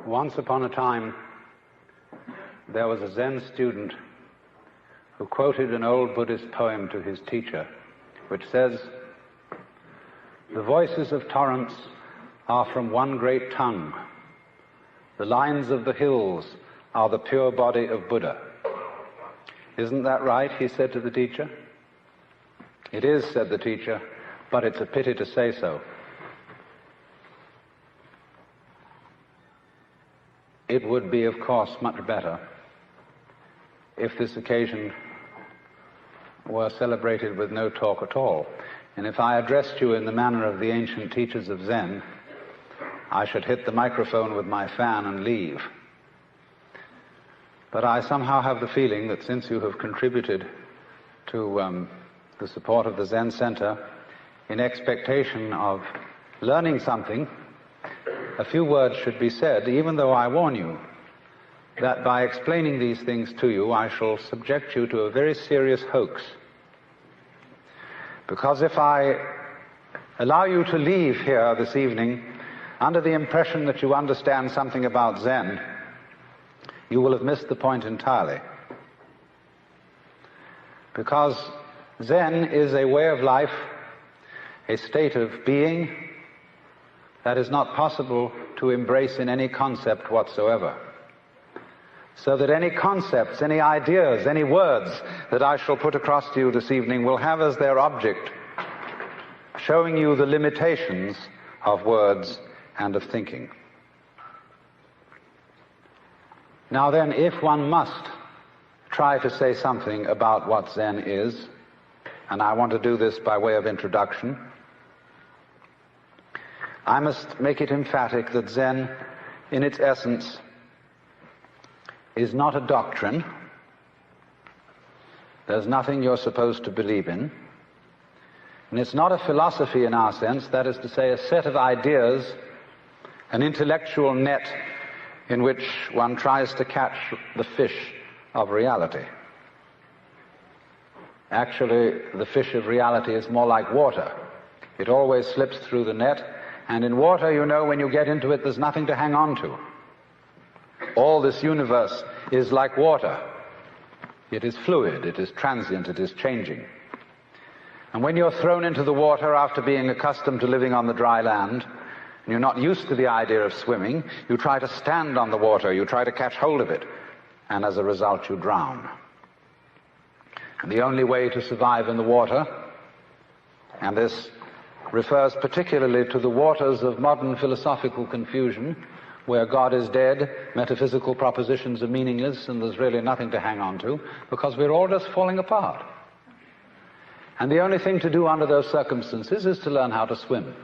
Once upon a time, there was a Zen student who quoted an old Buddhist poem to his teacher, which says, "The voices of torrents are from one great tongue. The lines of the hills are the pure body of Buddha." "Isn't that right?" he said to the teacher. "It is," said the teacher, "but it's a pity to say so." It would be, of course, much better if this occasion were celebrated with no talk at all. And if I addressed you in the manner of the ancient teachers of Zen, I should hit the microphone with my fan and leave. But I somehow have the feeling that since you have contributed to the support of the Zen Center in expectation of learning something, a few words should be said, even though I warn you that by explaining these things to you, I shall subject you to a very serious hoax. Because if I allow you to leave here this evening under the impression that you understand something about Zen, you will have missed the point entirely. Because Zen is a way of life, a state of being that is not possible to embrace in any concept whatsoever. So that any concepts, any ideas, any words that I shall put across to you this evening will have as their object showing you the limitations of words and of thinking. Now then, if one must try to say something about what Zen is, and I want to do this by way of introduction, I must make it emphatic that Zen, in its essence, is not a doctrine. There's nothing you're supposed to believe in. And it's not a philosophy in our sense, that is to say, a set of ideas, an intellectual net in which one tries to catch the fish of reality. Actually, the fish of reality is more like water. It always slips through the net. And in water, you know, when you get into it, there's nothing to hang on to. All this universe is like water. It is fluid, it is transient, it is changing. And when you're thrown into the water after being accustomed to living on the dry land, and you're not used to the idea of swimming, you try to stand on the water, you try to catch hold of it, and as a result you drown. And the only way to survive in the water, and this refers particularly to the waters of modern philosophical confusion, where God is dead, metaphysical propositions are meaningless, and there's really nothing to hang on to, because we're all just falling apart. And the only thing to do under those circumstances is to learn how to swim.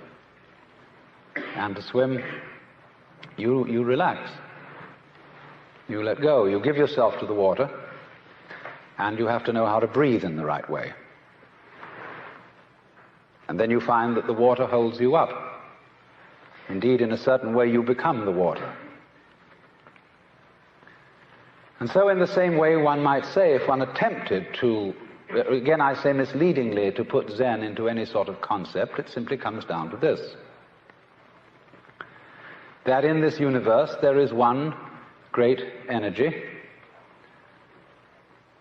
And to swim, you relax. You let go, you give yourself to the water, and you have to know how to breathe in the right way. And then you find that the water holds you up. Indeed, in a certain way, you become the water. And so in the same way, one might say, if one attempted to, again I say misleadingly, to put Zen into any sort of concept, it simply comes down to this: that in this universe there is one great energy,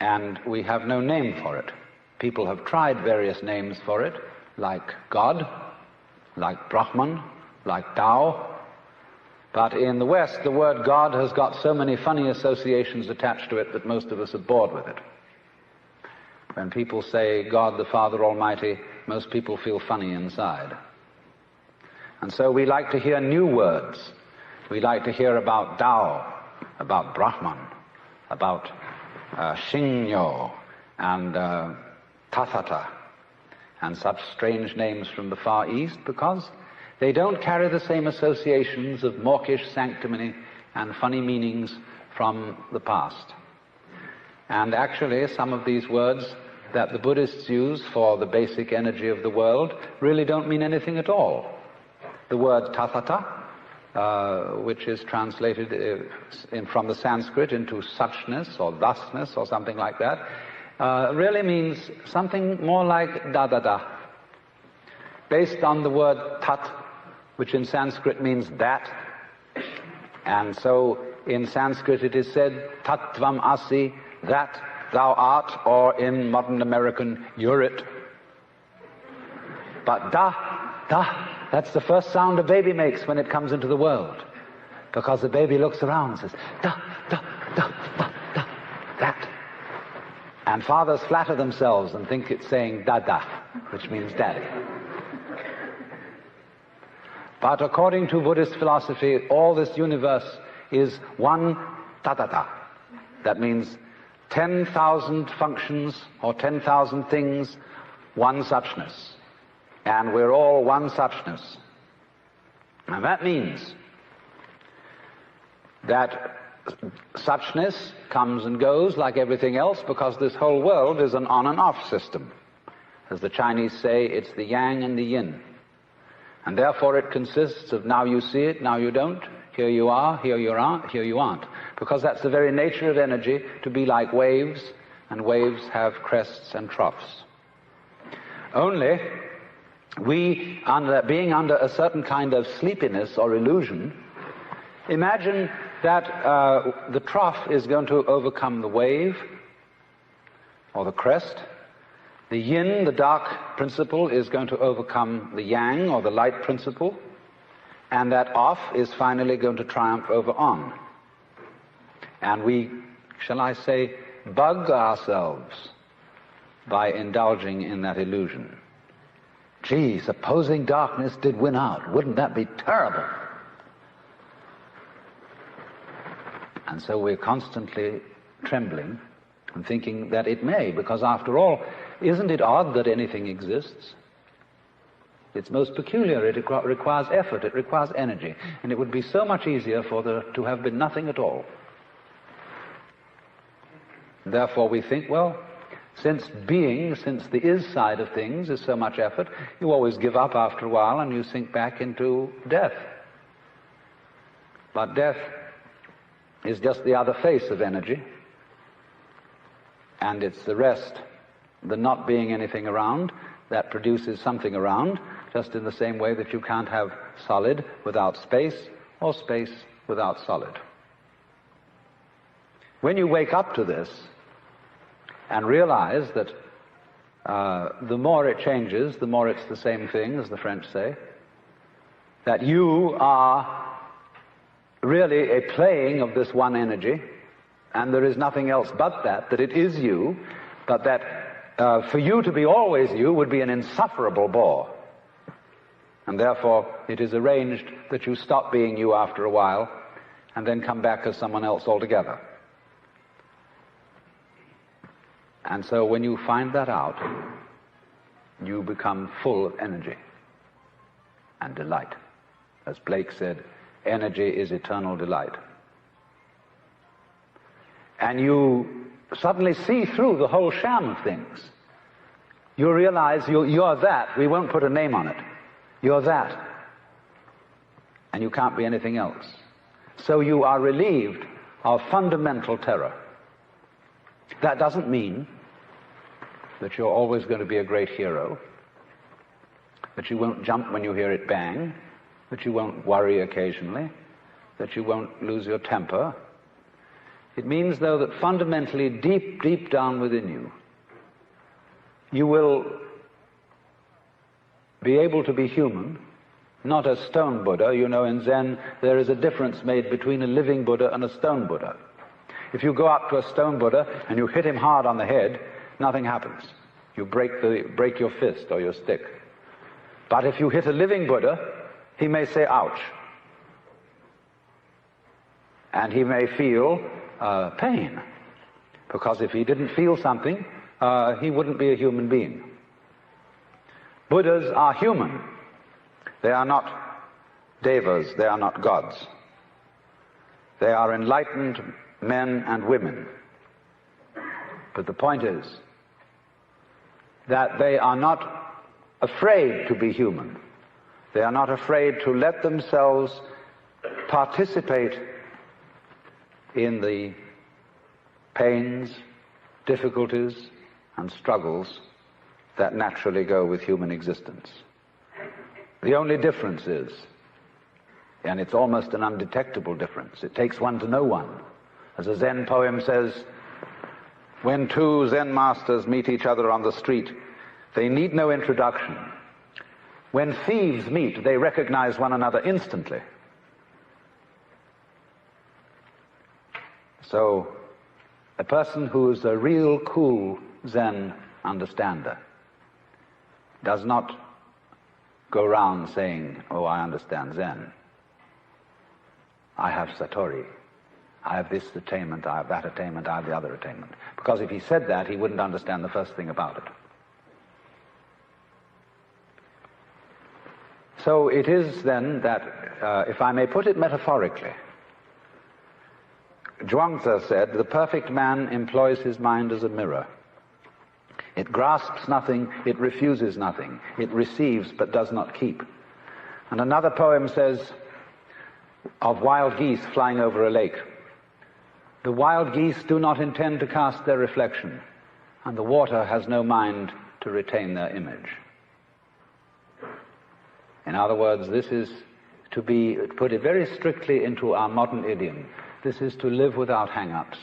and we have no name for it. People have tried various names for it, like God, like Brahman, like Tao. But in the West, the word God has got so many funny associations attached to it that most of us are bored with it. When people say God the Father Almighty, most people feel funny inside. And so we like to hear new words. We like to hear about Tao, about Brahman, about Shinyo and Tathata, and such strange names from the Far East, because they don't carry the same associations of mawkish sanctimony and funny meanings from the past. And actually, some of these words that the Buddhists use for the basic energy of the world really don't mean anything at all. The word tathata, which is translated from the Sanskrit into suchness or thusness or something like that, really means something more like dadada, based on the word tat, which in Sanskrit means that, And so in Sanskrit it is said, tattvam asi, that thou art, or in modern American, you're it. But da, that's the first sound a baby makes when it comes into the world. Because the baby looks around and says, da, that. And fathers flatter themselves and think it's saying dada, which means daddy. But according to Buddhist philosophy, all this universe is one tatata. That means 10,000 functions or 10,000 things, one suchness. And we're all one suchness. And that means that suchness comes and goes like everything else, because this whole world is an on and off system. As the Chinese say, it's the yang and the yin. And therefore it consists of now you see it, now you don't, here you are, here you aren't, here you aren't. Because that's the very nature of energy, to be like waves, and waves have crests and troughs. Only we, being under a certain kind of sleepiness or illusion, imagine that the trough is going to overcome the wave or the crest. The yin, the dark principle, is going to overcome the yang or the light principle, and that off is finally going to triumph over on. And we, shall I say, bug ourselves by indulging in that illusion. Gee, supposing darkness did win out, wouldn't that be terrible? And so we're constantly trembling and thinking that it may, because after all, isn't it odd that anything exists? It's most peculiar. It requires effort, it requires energy, and it would be so much easier for there to have been nothing at all. Therefore we think, well, since the is side of things is so much effort, you always give up after a while and you sink back into death. But death is just the other face of energy, and it's the rest, the not being anything around, that produces something around, just in the same way that you can't have solid without space, or space without solid. When you wake up to this and realize that the more it changes, the more it's the same thing, as the French say, that you are really a playing of this one energy, and there is nothing else but that it is you, but that for you to be always you would be an insufferable bore. And therefore it is arranged that you stop being you after a while and then come back as someone else altogether. And so when you find that out, you become full of energy and delight. As Blake said, energy is eternal delight. And you suddenly see through the whole sham of things. You realize you're that. We won't put a name on it. You're that. And you can't be anything else. So you are relieved of fundamental terror. That doesn't mean that you're always going to be a great hero, that you won't jump when you hear it bang, that you won't worry occasionally, that you won't lose your temper. It means, though, that fundamentally, deep down within you, you will be able to be human, not a stone Buddha. You know, in Zen, there is a difference made between a living Buddha and a stone Buddha. If you go up to a stone Buddha and you hit him hard on the head, nothing happens. You break your fist or your stick. But if you hit a living Buddha, he may say, ouch. And he may feel pain. Because if he didn't feel something, he wouldn't be a human being. Buddhas are human. They are not devas, they are not gods. They are enlightened men and women. But the point is that they are not afraid to be human. They are not afraid to let themselves participate in the pains, difficulties, and struggles that naturally go with human existence. The only difference is And it's almost an undetectable difference. It takes one to know one. As a Zen poem says, when two Zen masters meet each other on the street, they need no introduction. When thieves meet, they recognize one another instantly. So, a person who's a real cool Zen understander does not go around saying, oh, I understand Zen. I have Satori. I have this attainment, I have that attainment, I have the other attainment. Because if he said that, he wouldn't understand the first thing about it. So it is then that, if I may put it metaphorically, Zhuangzi said, the perfect man employs his mind as a mirror. It grasps nothing, it refuses nothing. It receives but does not keep. And another poem says of wild geese flying over a lake, the wild geese do not intend to cast their reflection, and the water has no mind to retain their image. In other words, this is to be, put it very strictly into our modern idiom, this is to live without hang-ups.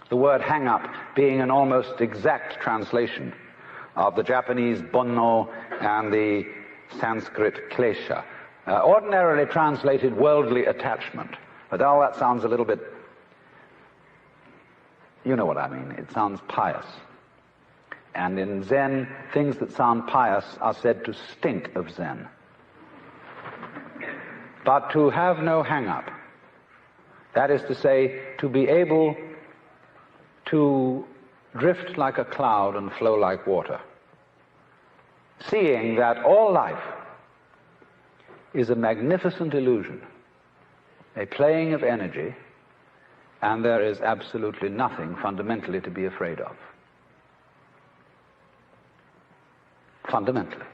The word hang-up being an almost exact translation of the Japanese bonno and the Sanskrit klesha. Ordinarily translated worldly attachment. But all that sounds a little bit, you know what I mean, it sounds pious. And in Zen, things that sound pious are said to stink of Zen. But to have no hang-up, that is to say, to be able to drift like a cloud and flow like water, seeing that all life is a magnificent illusion, a playing of energy, and there is absolutely nothing fundamentally to be afraid of. Fundamentally.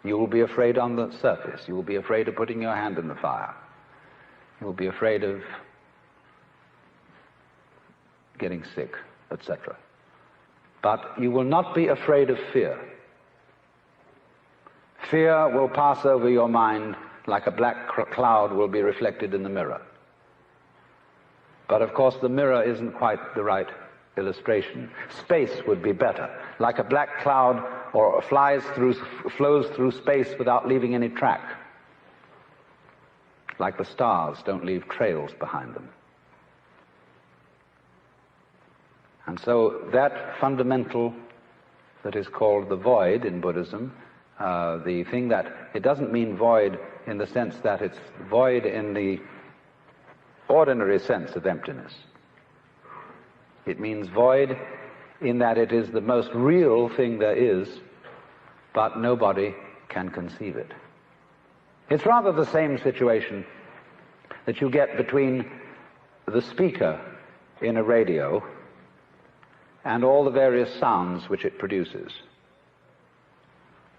You will be afraid on the surface. You will be afraid of putting your hand in the fire. You will be afraid of getting sick, etc. But you will not be afraid of fear. Fear will pass over your mind like a black cloud will be reflected in the mirror. But of course the mirror isn't quite the right illustration. Space would be better. Like a black cloud or flows through space without leaving any track. Like the stars don't leave trails behind them. And so that fundamental that is called the void in Buddhism, the thing that, it doesn't mean void in the sense that it's void in the ordinary sense of emptiness. It means void in that it is the most real thing there is, but nobody can conceive it. It's rather the same situation that you get between the speaker in a radio and all the various sounds which it produces.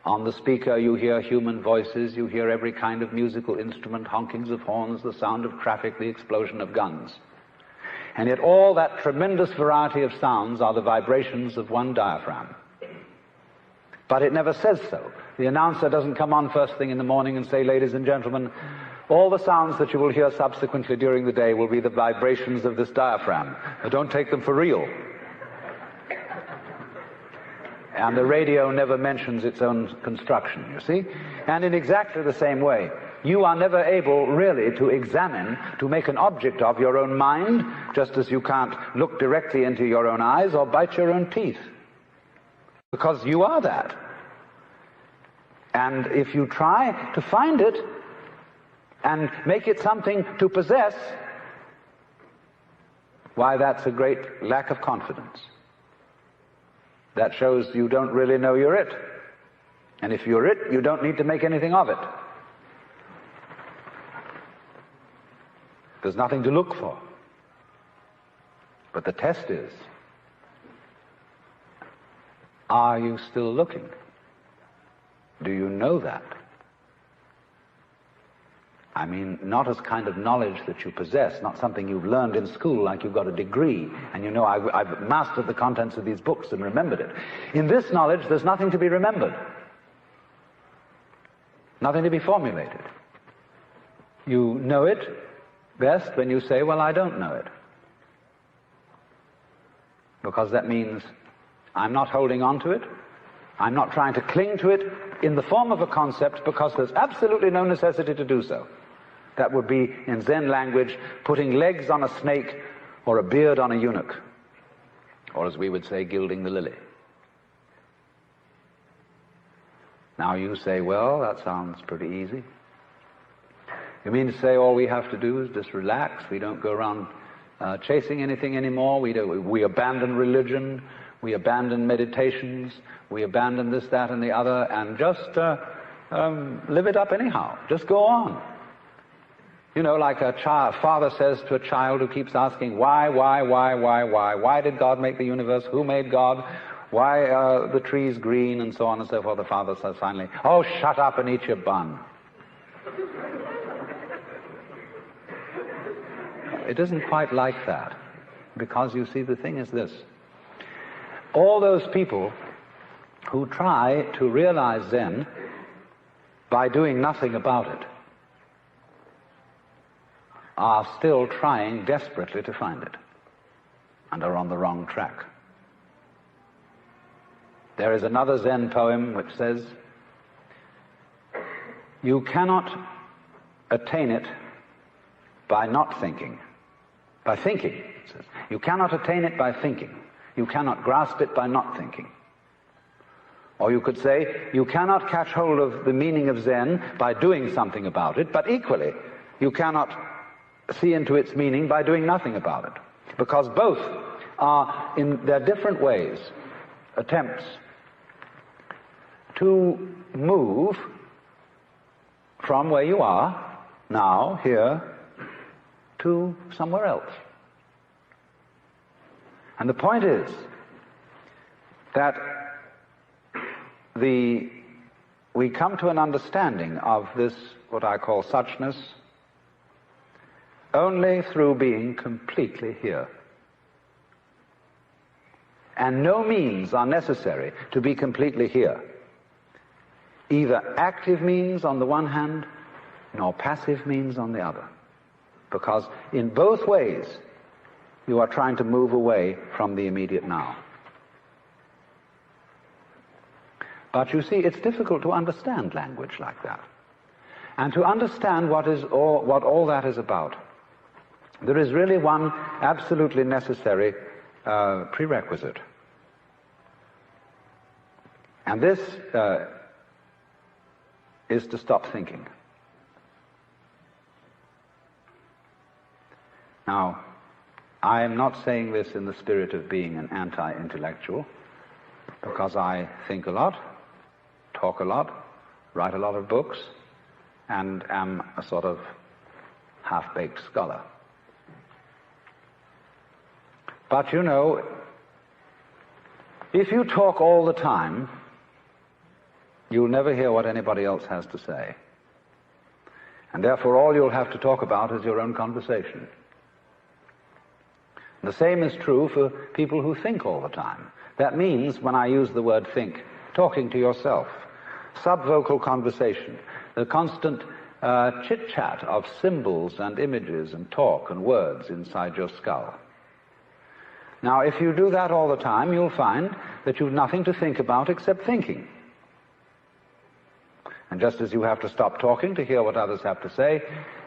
On the speaker you hear human voices, you hear every kind of musical instrument, honkings of horns, the sound of traffic, the explosion of guns. And yet all that tremendous variety of sounds are the vibrations of one diaphragm. But it never says so. The announcer doesn't come on first thing in the morning and say, ladies and gentlemen, all the sounds that you will hear subsequently during the day will be the vibrations of this diaphragm. But don't take them for real. And the radio never mentions its own construction, you see? And in exactly the same way, you are never able really to examine, to make an object of your own mind, just as you can't look directly into your own eyes or bite your own teeth. Because you are that. And if you try to find it and make it something to possess, why, that's a great lack of confidence. That shows you don't really know you're it. And if you're it, you don't need to make anything of it. There's nothing to look for. But the test is, are you still looking? Do you know that? I mean, not as kind of knowledge that you possess, not something you've learned in school like you've got a degree, and you know, I've mastered the contents of these books and remembered it. In this knowledge, there's nothing to be remembered. Nothing to be formulated. You know it best when you say, well, I don't know it. Because that means I'm not holding on to it. I'm not trying to cling to it in the form of a concept because there's absolutely no necessity to do so. That would be, in Zen language, putting legs on a snake or a beard on a eunuch. Or as we would say, gilding the lily. Now you say, well, that sounds pretty easy. You mean to say all we have to do is just relax? We don't go around chasing anything anymore? We abandon religion, we abandon meditations, we abandon this, that, and the other, and just live it up anyhow. Just go on. You know, like a father says to a child who keeps asking, why? Why did God make the universe? Who made God? Why are the trees green? And so on and so forth. The father says finally, oh, shut up and eat your bun. It isn't quite like that. Because you see, the thing is this. All those people who try to realize Zen by doing nothing about it are still trying desperately to find it and are on the wrong track. There is another Zen poem which says, you cannot attain it by not thinking. By thinking, it says. You cannot attain it by thinking. You cannot grasp it by not thinking. Or you could say, you cannot catch hold of the meaning of Zen by doing something about it, but equally, you cannot see into its meaning by doing nothing about it. Because both are, in their different ways, attempts to move from where you are, now, here, to somewhere else. And the point is that we come to an understanding of this, what I call suchness, only through being completely here. And no means are necessary to be completely here. Either active means on the one hand, nor passive means on the other. Because in both ways, you are trying to move away from the immediate now. But you see, it's difficult to understand language like that. And to understand what all that is about, there is really one absolutely necessary prerequisite. And this is to stop thinking. Now, I am not saying this in the spirit of being an anti-intellectual, because I think a lot, talk a lot, write a lot of books, and am a sort of half-baked scholar. But you know, if you talk all the time, you'll never hear what anybody else has to say. And therefore all you'll have to talk about is your own conversation. The same is true for people who think all the time. That means, when I use the word think, talking to yourself, subvocal conversation, the constant chit-chat of symbols and images and talk and words inside your skull. Now, if you do that all the time, you'll find that you've nothing to think about except thinking. And just as you have to stop talking to hear what others have to say,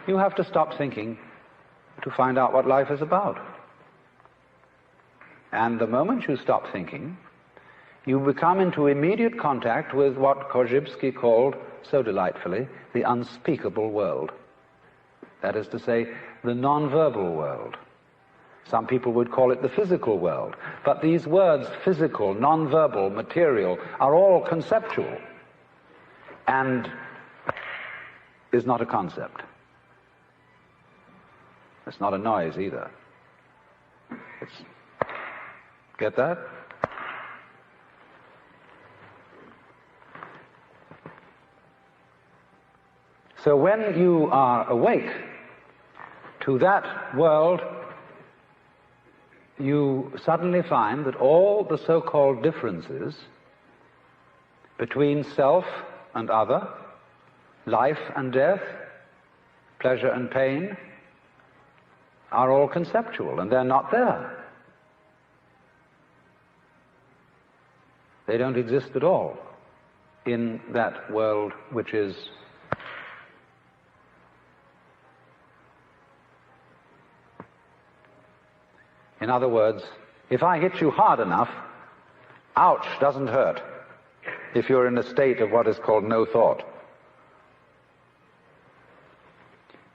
you have to stop thinking to find out what life is about. And the moment you stop thinking, you become into immediate contact with what Korzybski called, so delightfully, the unspeakable world. That is to say, the non-verbal world. Some people would call it the physical world. But these words, physical, non-verbal, material, are all conceptual. And is not a concept. It's not a noise either. Get that? So when you are awake to that world, you suddenly find that all the so-called differences between self and other, life and death, pleasure and pain are all conceptual, and they're not there. They don't exist at all in that world which is in other words, if I hit you hard enough, ouch doesn't hurt if you're in a state of what is called no thought.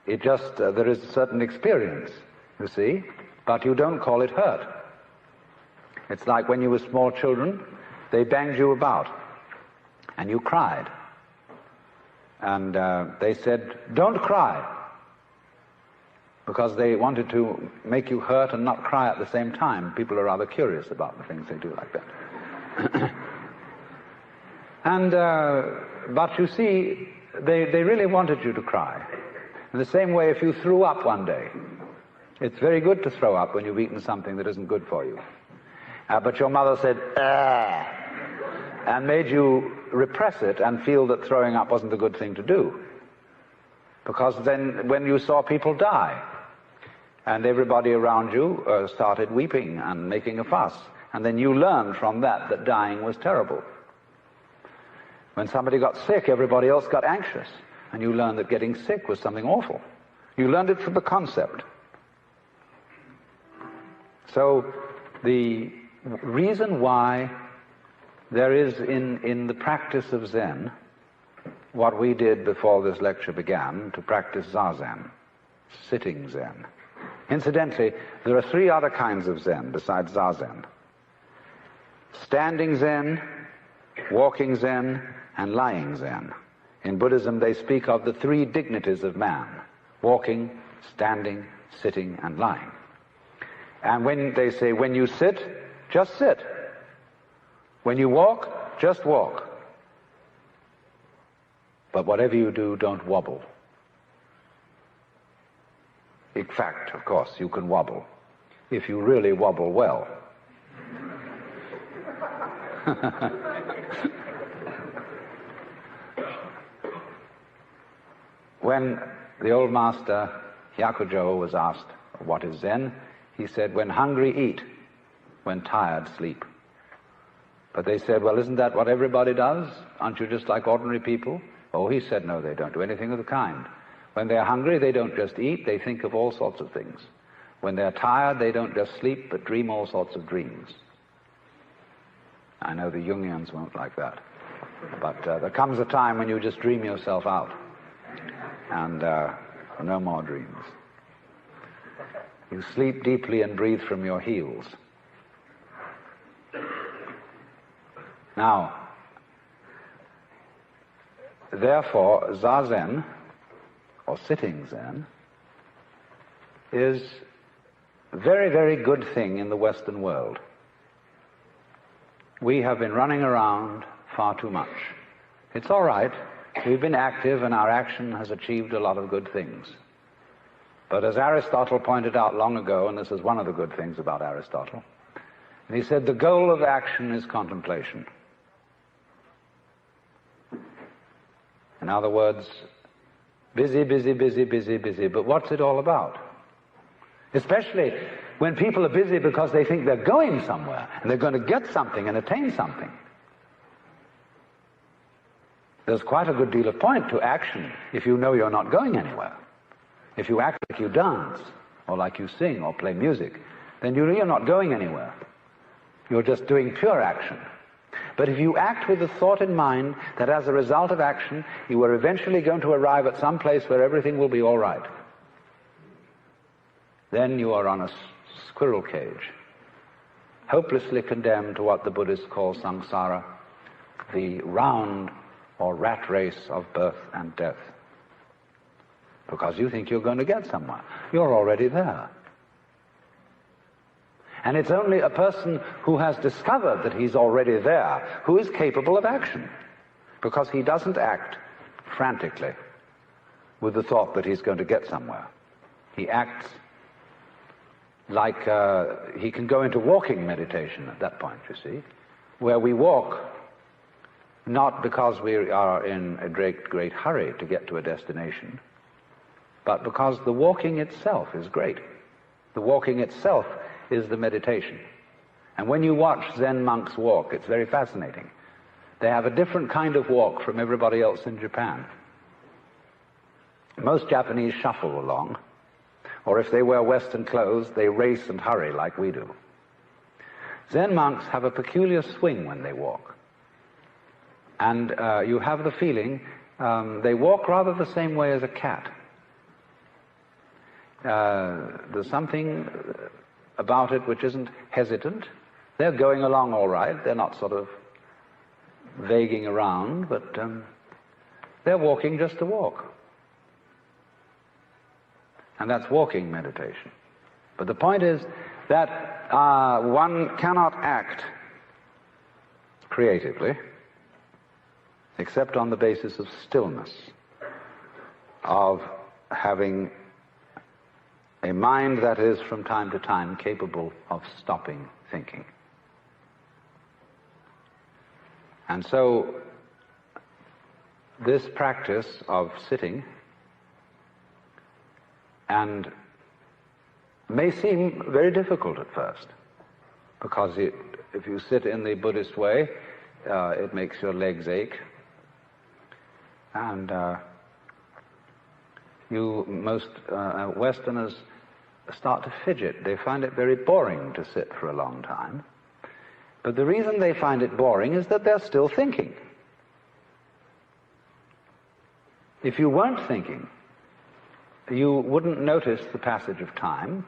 It just, there is a certain experience, you see, but you don't call it hurt. It's like when you were small children, they banged you about, and you cried. And they said, don't cry, because they wanted to make you hurt and not cry at the same time. People are rather curious about the things they do like that. And, but you see, they really wanted you to cry. In the same way, if you threw up one day, it's very good to throw up when you've eaten something that isn't good for you. But your mother said, and made you repress it and feel that throwing up wasn't a good thing to do. Because then when you saw people die, and everybody around you started weeping and making a fuss, and then you learned from that that dying was terrible. When somebody got sick, everybody else got anxious, and you learned that getting sick was something awful. You learned it from the concept. So the reason why there is in the practice of Zen what we did before this lecture began, to practice Zazen, sitting Zen. Incidentally, there are 3 other kinds of Zen besides Zazen: standing Zen, walking Zen, and lying Zen. In Buddhism, they speak of the 3 dignities of man: walking, standing, sitting, and lying. And when they say, when you sit, just sit. When you walk, just walk. But whatever you do, don't wobble. In fact, of course, you can wobble, if you really wobble well. When the old master Hyakujo was asked, what is Zen? He said, when hungry, eat. When tired, sleep. But they said, well, isn't that what everybody does? Aren't you just like ordinary people? Oh, he said, no, they don't do anything of the kind. When they're hungry, they don't just eat, they think of all sorts of things. When they're tired, they don't just sleep, but dream all sorts of dreams. I know the Jungians won't like that. But there comes a time when you just dream yourself out. And no more dreams. You sleep deeply and breathe from your heels. Now, therefore, Zazen, or sitting Zen, is a very, very good thing in the Western world. We have been running around far too much. It's all right. We've been active, and our action has achieved a lot of good things. But as Aristotle pointed out long ago, and this is one of the good things about Aristotle, and he said the goal of action is contemplation. In other words, busy, busy, busy, busy, busy, but what's it all about? Especially when people are busy because they think they're going somewhere, and they're going to get something and attain something. There's quite a good deal of point to action if you know you're not going anywhere. If you act like you dance, or like you sing, or play music, then you're not going anywhere. You're just doing pure action. But if you act with the thought in mind that as a result of action, you are eventually going to arrive at some place where everything will be all right, then you are on a squirrel cage, hopelessly condemned to what the Buddhists call samsara, the round or rat race of birth and death. Because you think you're going to get somewhere. You're already there. And it's only a person who has discovered that he's already there who is capable of action. Because he doesn't act frantically with the thought that he's going to get somewhere. He acts like he can go into walking meditation at that point, you see, where we walk not because we are in a great, great hurry to get to a destination, but because the walking itself is great. The walking itself is the meditation. And when you watch Zen monks walk, it's very fascinating. They have a different kind of walk from everybody else in Japan. Most Japanese shuffle along, or if they wear Western clothes, they race and hurry like we do. Zen monks have a peculiar swing when they walk. And you have the feeling they walk rather the same way as a cat. There's something about it which isn't hesitant. They're going along all right. They're not sort of vaguing around, but they're walking just to walk. And that's walking meditation. But the point is that one cannot act creatively except on the basis of stillness, of having a mind that is from time to time capable of stopping thinking. And so this practice of sitting and may seem very difficult at first, because if you sit in the Buddhist way, it makes your legs ache, and most Westerners start to fidget. They find it very boring to sit for a long time. But the reason they find it boring is that they're still thinking. If you weren't thinking, you wouldn't notice the passage of time.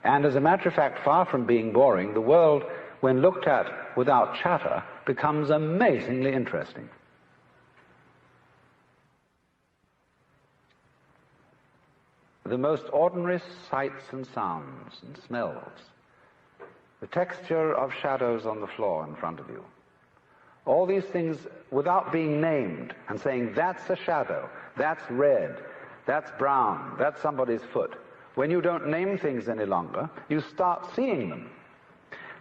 And as a matter of fact, far from being boring, the world, when looked at without chatter, becomes amazingly interesting. The most ordinary sights and sounds and smells, the texture of shadows on the floor in front of you, all these things without being named and saying, that's a shadow, that's red, that's brown, that's somebody's foot. When you don't name things any longer, you start seeing them.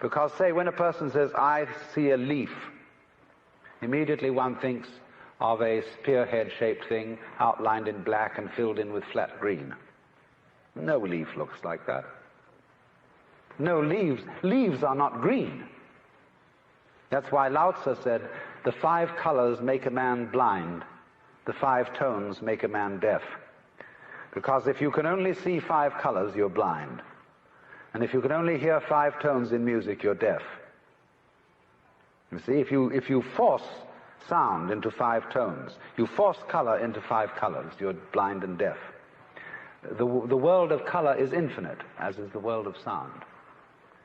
Because, say, when a person says, I see a leaf, immediately one thinks of a spearhead-shaped thing outlined in black and filled in with flat green. No leaf looks like that. No leaves. Leaves are not green. That's why Lao Tzu said, the 5 colors make a man blind. The 5 tones make a man deaf. Because if you can only see 5 colors, you're blind. And if you can only hear 5 tones in music, you're deaf. You see, if you force sound into 5 tones, you force color into 5 colors, you're blind and deaf. The world of color is infinite, as is the world of sound.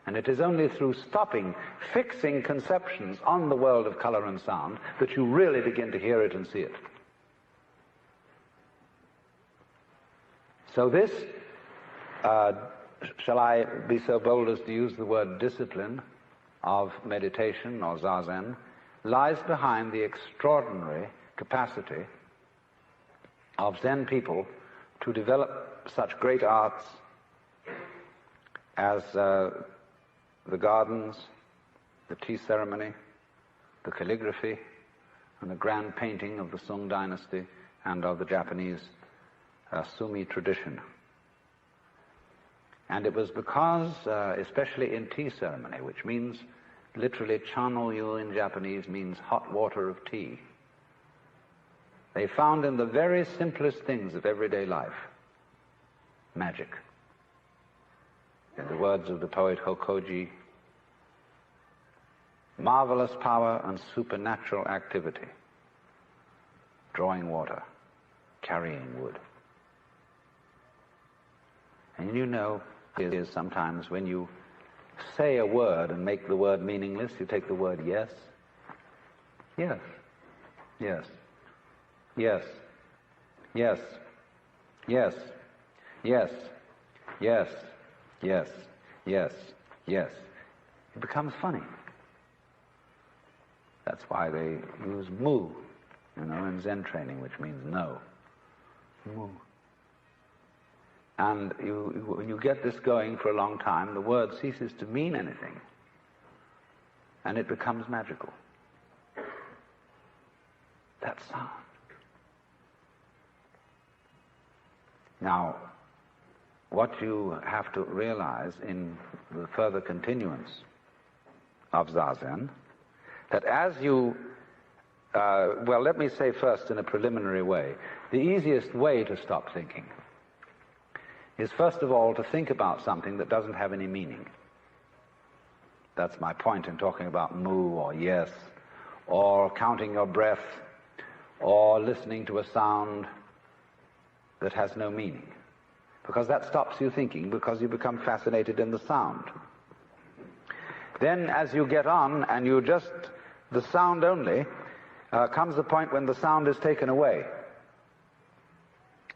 And it is only through stopping, fixing conceptions on the world of color and sound, that you really begin to hear it and see it. So this, shall I be so bold as to use the word discipline of meditation or zazen, lies behind the extraordinary capacity of Zen people to develop such great arts as the gardens, the tea ceremony, the calligraphy, and the grand painting of the Sung dynasty and of the Japanese Sumi tradition. And it was because, especially in tea ceremony, which means literally chano-yu in Japanese means hot water of tea, they found in the very simplest things of everyday life magic. In the words of the poet Hokoji, marvelous power and supernatural activity, drawing water, carrying wood. And you know, it is sometimes when you say a word and make the word meaningless, you take the word yes, yes, yes, yes, yes, yes, yes, yes, yes, yes, yes. It becomes funny. That's why they use mu, in Zen training, which means no. Mu. And when you get this going for a long time, the word ceases to mean anything, and it becomes magical. That sound. Now, what you have to realize in the further continuance of Zazen, that as you, well, let me say first in a preliminary way, the easiest way to stop thinking is first of all to think about something that doesn't have any meaning. That's my point in talking about mu or yes, or counting your breath, or listening to a sound that has no meaning. Because that stops you thinking, because you become fascinated in the sound. Then as you get on and you just, the sound only, comes the point when the sound is taken away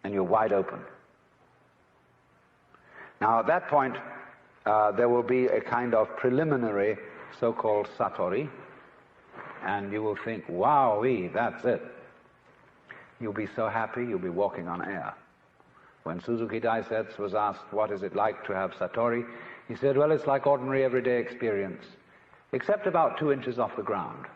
and you're wide open. Now at that point there will be a kind of preliminary so-called satori, and you will think, wow-wee, that's it. You'll be so happy, you'll be walking on air. When Suzuki Daisetsu was asked, what is it like to have satori? He said, well, it's like ordinary everyday experience, except about 2 inches off the ground.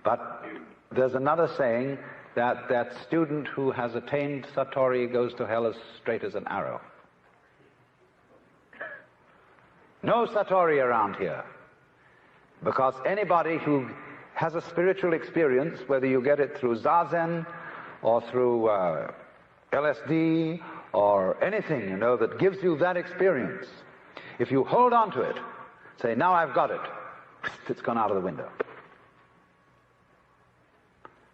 But there's another saying that student who has attained satori goes to hell as straight as an arrow. No satori around here, because anybody who has a spiritual experience, whether you get it through Zazen or through LSD or anything, you know, that gives you that experience, if you hold on to it, say, now I've got it, it's gone out of the window.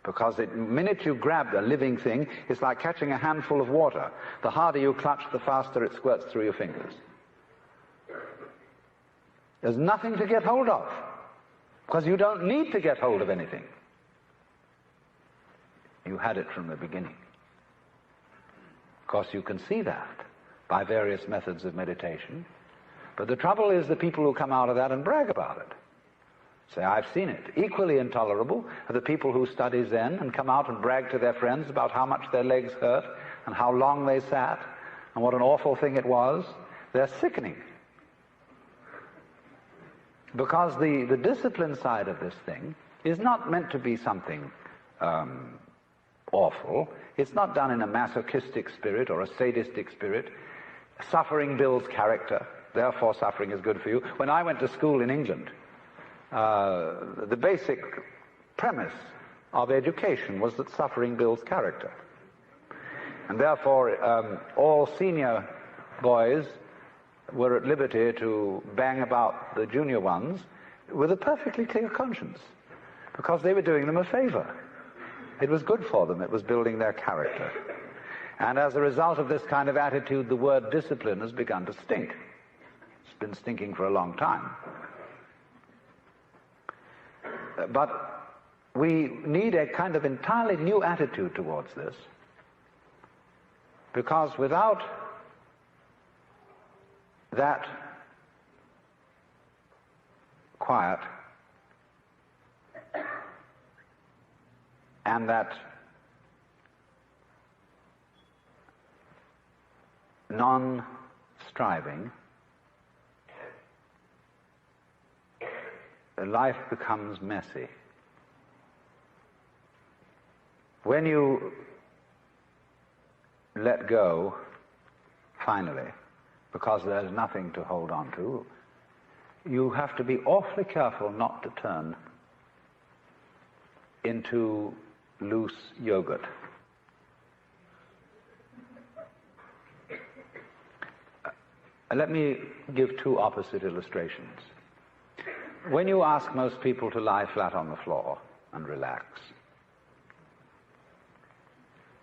Because the minute you grab a living thing, it's like catching a handful of water. The harder you clutch, the faster it squirts through your fingers. There's nothing to get hold of, because you don't need to get hold of anything. You had it from the beginning. Of course, you can see that by various methods of meditation, but the trouble is the people who come out of that and brag about it. Say, I've seen it. Equally intolerable are the people who study Zen and come out and brag to their friends about how much their legs hurt and how long they sat and what an awful thing it was. They're sickening. Because the discipline side of this thing is not meant to be something awful. It's not done in a masochistic spirit or a sadistic spirit. Suffering builds character. Therefore, suffering is good for you. When I went to school in England, the basic premise of education was that suffering builds character. And therefore, all senior boys were at liberty to bang about the junior ones with a perfectly clear conscience, because they were doing them a favor. It was good for them. It was building their character. And as a result of this kind of attitude, the word discipline has begun to stink. It's been stinking for a long time. But we need a kind of entirely new attitude towards this, because without that quiet and that non-striving, life becomes messy. When you let go, finally, because there's nothing to hold on to, you have to be awfully careful not to turn into loose yogurt. Let me give two opposite illustrations. When you ask most people to lie flat on the floor and relax,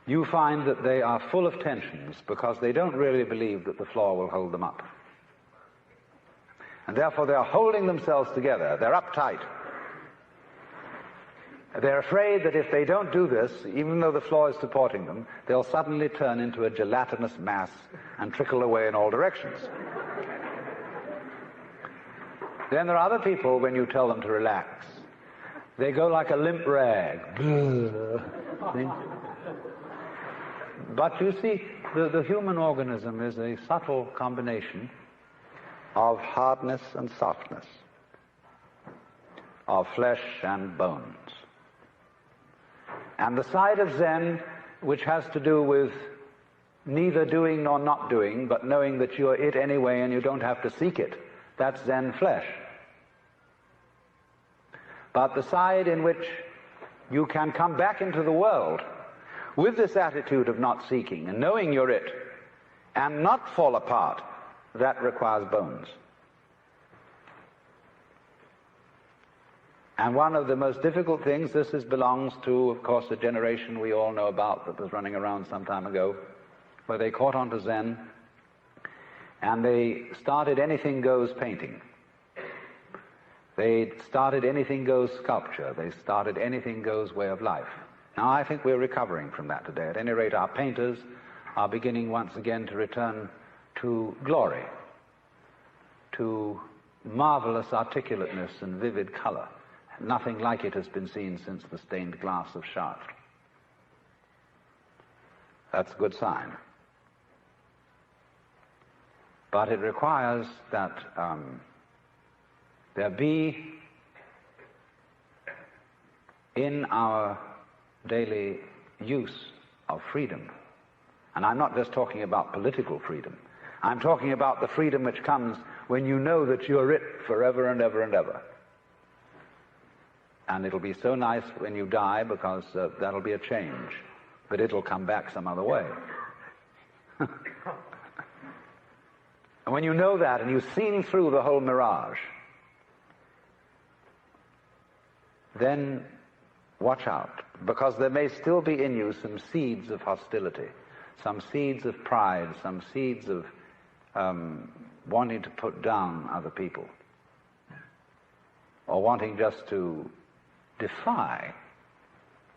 you find that they are full of tensions because they don't really believe that the floor will hold them up. And therefore they are holding themselves together. They're uptight. They're afraid that if they don't do this, even though the floor is supporting them, they'll suddenly turn into a gelatinous mass and trickle away in all directions. Then there are other people, when you tell them to relax, they go like a limp rag. But you see, the human organism is a subtle combination of hardness and softness, of flesh and bones. And the side of Zen which has to do with neither doing nor not doing, but knowing that you're it anyway and you don't have to seek it, that's Zen flesh. But the side in which you can come back into the world with this attitude of not seeking and knowing you're it and not fall apart, that requires bones. And one of the most difficult things, belongs to, of course, a generation we all know about that was running around some time ago, where they caught on to Zen and they started anything goes painting. They started anything goes sculpture. They started anything goes way of life. Now I think we're recovering from that today. At any rate, our painters are beginning once again to return to glory, to marvelous articulateness and vivid color. Nothing like it has been seen since the stained glass of Chartres. That's a good sign. But it requires that there be in our daily use of freedom, and I'm not just talking about political freedom, I'm talking about the freedom which comes when you know that you're it forever and ever and ever. And it'll be so nice when you die, because that'll be a change, but it'll come back some other way. And when you know that and you've seen through the whole mirage, then watch out, because there may still be in you some seeds of hostility, some seeds of pride, some seeds of wanting to put down other people, or wanting just to defy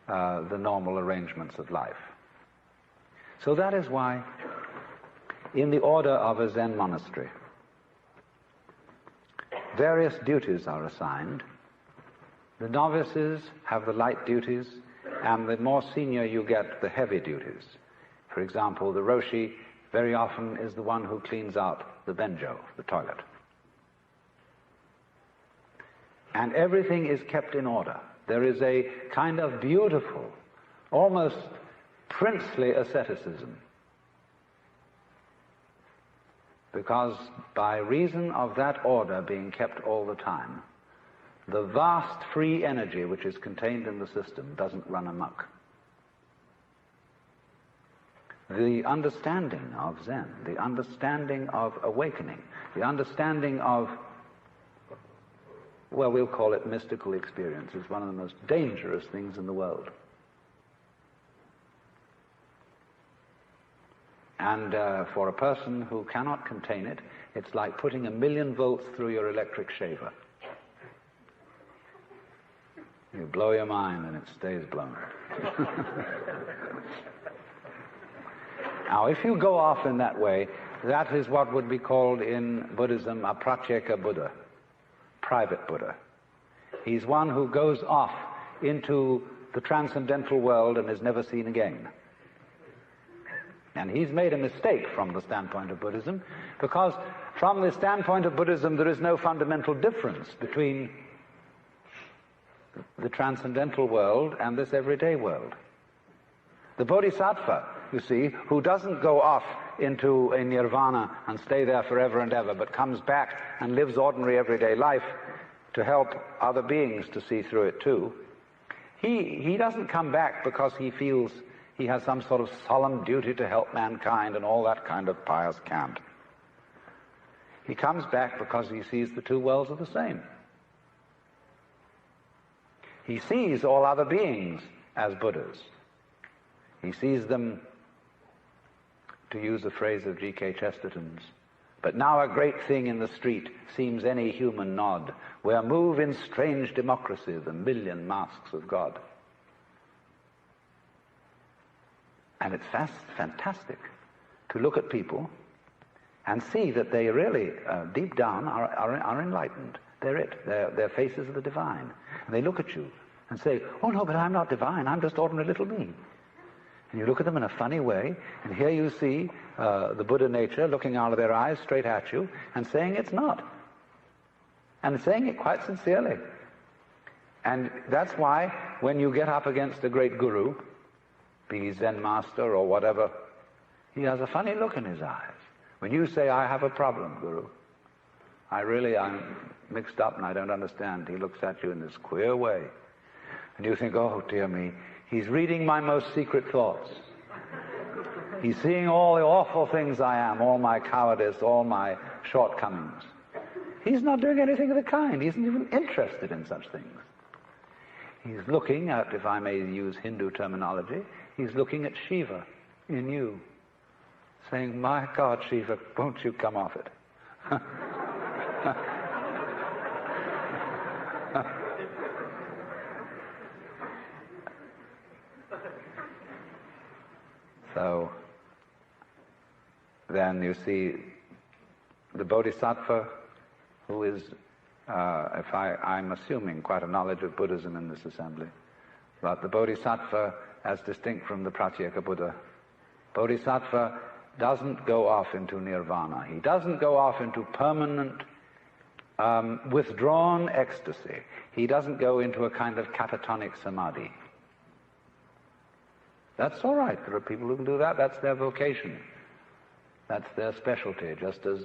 the normal arrangements of life. So that is why in the order of a Zen monastery, various duties are assigned. The novices have the light duties, and the more senior you get, the heavy duties. For example, the Roshi very often is the one who cleans out the benjo, the toilet. And everything is kept in order. There is a kind of beautiful, almost princely asceticism, because by reason of that order being kept all the time, the vast free energy which is contained in the system doesn't run amok. The understanding of Zen, the understanding of awakening, the understanding of, well, we'll call it mystical experience, is one of the most dangerous things in the world. And for a person who cannot contain it, it's like putting 1,000,000 volts through your electric shaver. You blow your mind and it stays blown. Now, if you go off in that way, that is what would be called in Buddhism a pratyeka Buddha, private Buddha. He's one who goes off into the transcendental world and is never seen again. And he's made a mistake from the standpoint of Buddhism, because from the standpoint of Buddhism there is no fundamental difference between the transcendental world and this everyday world. The Bodhisattva, you see, who doesn't go off into a nirvana and stay there forever and ever, but comes back and lives ordinary everyday life to help other beings to see through it too, he doesn't come back because he feels he has some sort of solemn duty to help mankind and all that kind of pious cant. He comes back because he sees the two worlds are the same. He sees all other beings as Buddhas. He sees them, to use a phrase of G.K. Chesterton's, but now a great thing in the street seems any human nod, where move in strange democracy the 1,000,000 masks of God. And it's fantastic to look at people and see that they really, deep down, are enlightened. They're it. They're faces of the divine. And they look at you and say, oh no, but I'm not divine, I'm just ordinary little me. And you look at them in a funny way, and here you see the Buddha nature looking out of their eyes straight at you and saying it's not. And saying it quite sincerely. And that's why when you get up against a great guru, be he Zen master or whatever, he has a funny look in his eyes. When you say, I have a problem, Guru, I'm mixed up and I don't understand, he looks at you in this queer way. And you think, oh dear me, he's reading my most secret thoughts. He's seeing all the awful things I am, all my cowardice, all my shortcomings. He's not doing anything of the kind. He isn't even interested in such things. He's looking at, if I may use Hindu terminology, he's looking at Shiva in you, saying, my God, Shiva, won't you come off it? So, then you see the Bodhisattva, who is, I'm assuming quite a knowledge of Buddhism in this assembly, but the Bodhisattva, as distinct from the Pratyeka Buddha, Bodhisattva doesn't go off into nirvana. He doesn't go off into permanent, withdrawn ecstasy. He doesn't go into a kind of catatonic samadhi. That's all right. There are people who can do that. That's their vocation. That's their specialty, just as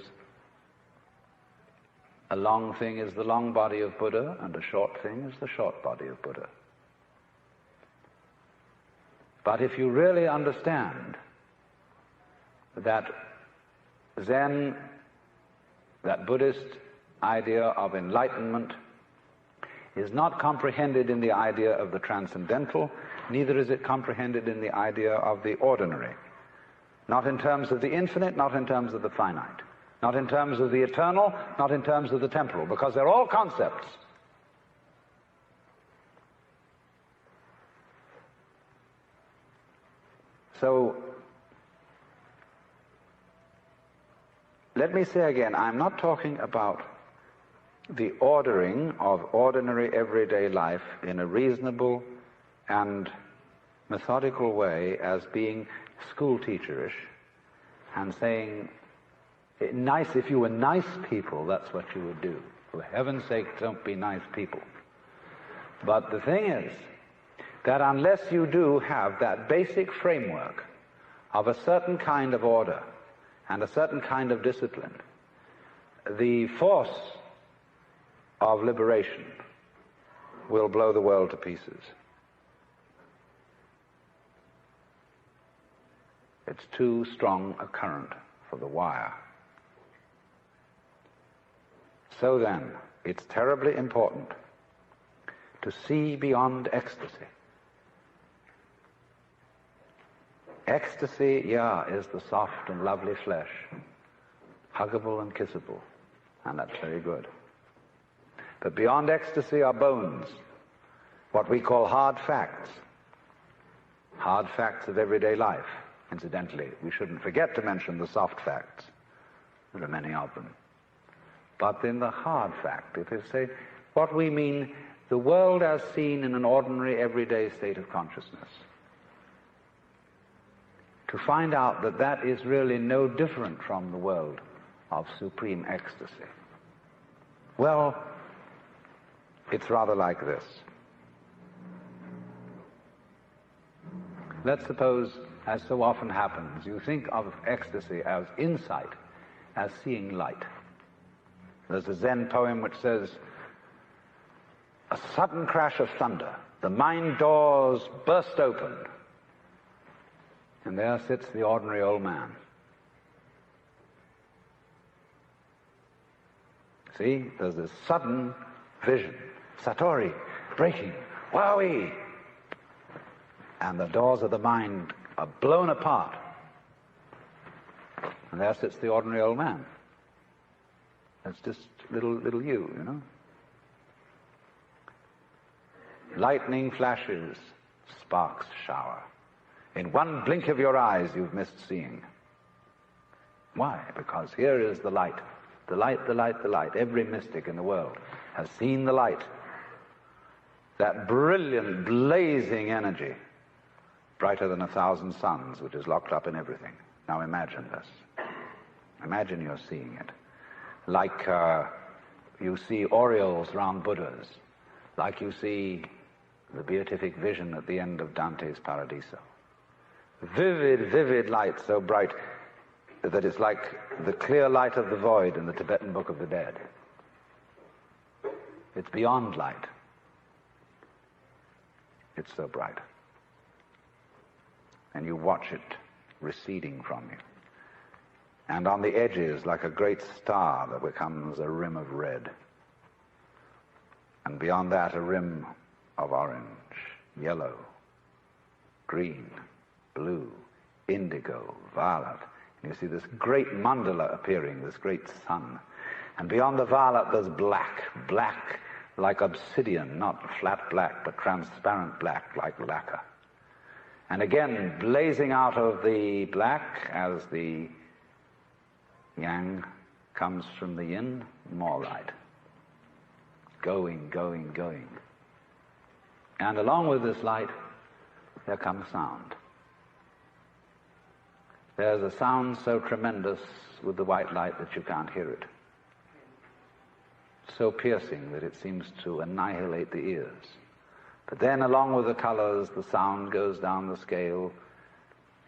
a long thing is the long body of Buddha and a short thing is the short body of Buddha. But if you really understand that Zen, that Buddhist idea of enlightenment, is not comprehended in the idea of the transcendental, neither is it comprehended in the idea of the ordinary. Not in terms of the infinite, not in terms of the finite. Not in terms of the eternal, not in terms of the temporal, because they're all concepts. So, let me say again, I'm not talking about the ordering of ordinary everyday life in a reasonable and methodical way as being school teacherish and saying, nice, if you were nice people, that's what you would do. For heaven's sake, don't be nice people. But the thing is that unless you do have that basic framework of a certain kind of order and a certain kind of discipline, the force of liberation will blow the world to pieces. It's too strong a current for the wire. So then, it's terribly important to see beyond ecstasy. Ecstasy, is the soft and lovely flesh, huggable and kissable, and that's very good. But beyond ecstasy are bones, what we call hard facts of everyday life. Incidentally, we shouldn't forget to mention the soft facts. There are many of them. But in the hard fact, it is, say, what we mean, the world as seen in an ordinary, everyday state of consciousness. To find out that that is really no different from the world of supreme ecstasy. Well, it's rather like this. Let's suppose, as so often happens, you think of ecstasy as insight, as seeing light. There's a Zen poem which says, a sudden crash of thunder, the mind doors burst open, and there sits the ordinary old man. See, there's this sudden vision, Satori, breaking, wowie, and the doors of the mind are blown apart, and there sits the ordinary old man. That's just little you. Lightning flashes, sparks shower. In one blink of your eyes you've missed seeing. Why? Because here is the light. The light, the light, the light. Every mystic in the world has seen the light. That brilliant, blazing energy, brighter than 1,000 suns, which is locked up in everything. Now imagine this. Imagine you're seeing it. Like you see aureoles round Buddhas, like you see the beatific vision at the end of Dante's Paradiso. Vivid, vivid light, so bright that it's like the clear light of the void in the Tibetan Book of the Dead. It's beyond light. It's so bright. And you watch it receding from you. And on the edges, like a great star that becomes a rim of red. And beyond that, a rim of orange, yellow, green, blue, indigo, violet. And you see this great mandala appearing, this great sun. And beyond the violet, there's black, black like obsidian, not flat black, but transparent black like lacquer. And again, blazing out of the black as the yang comes from the yin, more light. Going, going, going. And along with this light, there comes sound. There's a sound so tremendous with the white light that you can't hear it. So piercing that it seems to annihilate the ears. But then along with the colors, the sound goes down the scale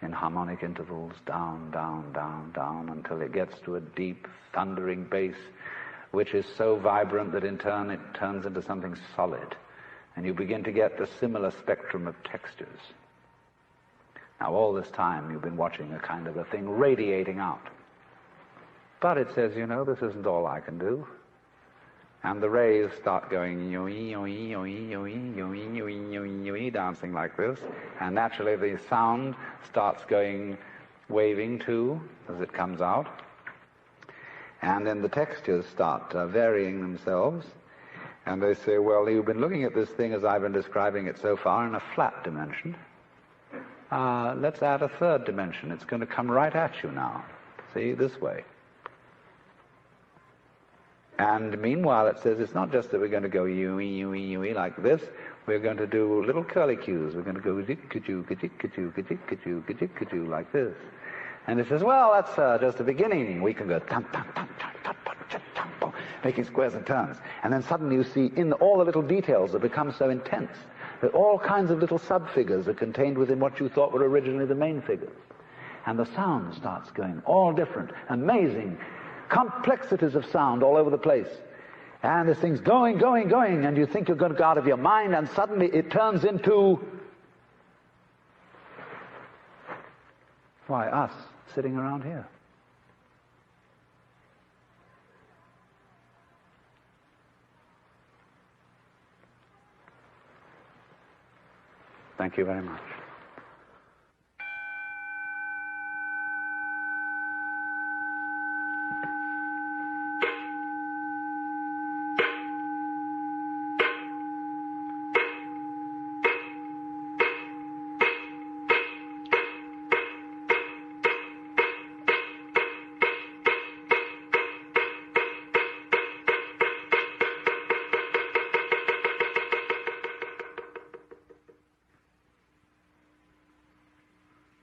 in harmonic intervals, down, down, down, down, until it gets to a deep, thundering bass, which is so vibrant that in turn it turns into something solid. And you begin to get the similar spectrum of textures. Now all this time you've been watching a kind of a thing radiating out. But it says, you know, this isn't all I can do. And the rays start going yo-ee, yo-ee, yo-ee, yo-ee, yo-ee, yo-ee, yo-ee, yo-ee, dancing like this. And naturally the sound starts going, waving too, as it comes out. And then the textures start varying themselves. And they say, well, you've been looking at this thing as I've been describing it so far in a flat dimension. Let's add a third dimension. It's going to come right at you now. See, this way. And meanwhile, it says it's not just that we're going to go yoo-ee, yoo-ee, yoo-ee like this. We're going to do little curly cues. We're going to go ka-jik-ka-joo, ka-jik-ka-joo, ka-jik-ka-joo, ka-jik-ka-joo like this. And it says, well, that's just the beginning. We can go making squares and turns. And then suddenly you see in all the little details that become so intense that all kinds of little sub-figures are contained within what you thought were originally the main figures. And the sound starts going, all different, amazing complexities of sound all over the place. And this thing's going, going, going, and you think you're going to go out of your mind, and suddenly it turns into, why, us sitting around here. Thank you very much.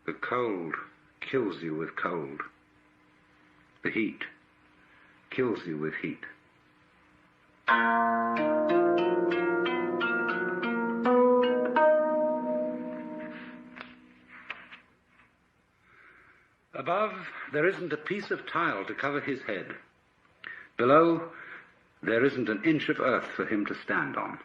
The cold kills you with cold. The heat kills you with heat. Above, there isn't a piece of tile to cover his head. Below, there isn't an inch of earth for him to stand on.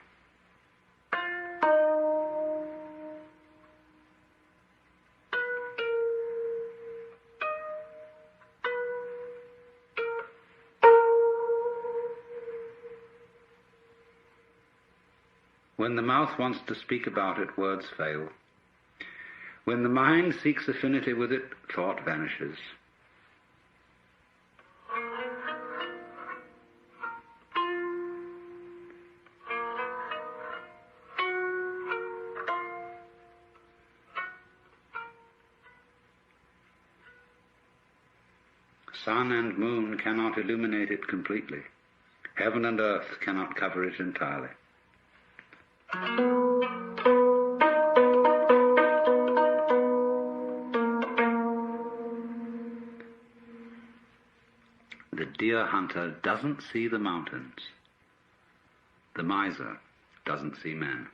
When the mouth wants to speak about it, words fail. When the mind seeks affinity with it, thought vanishes. Sun and moon cannot illuminate it completely. Heaven and earth cannot cover it entirely. The deer hunter doesn't see the mountains. The miser doesn't see man.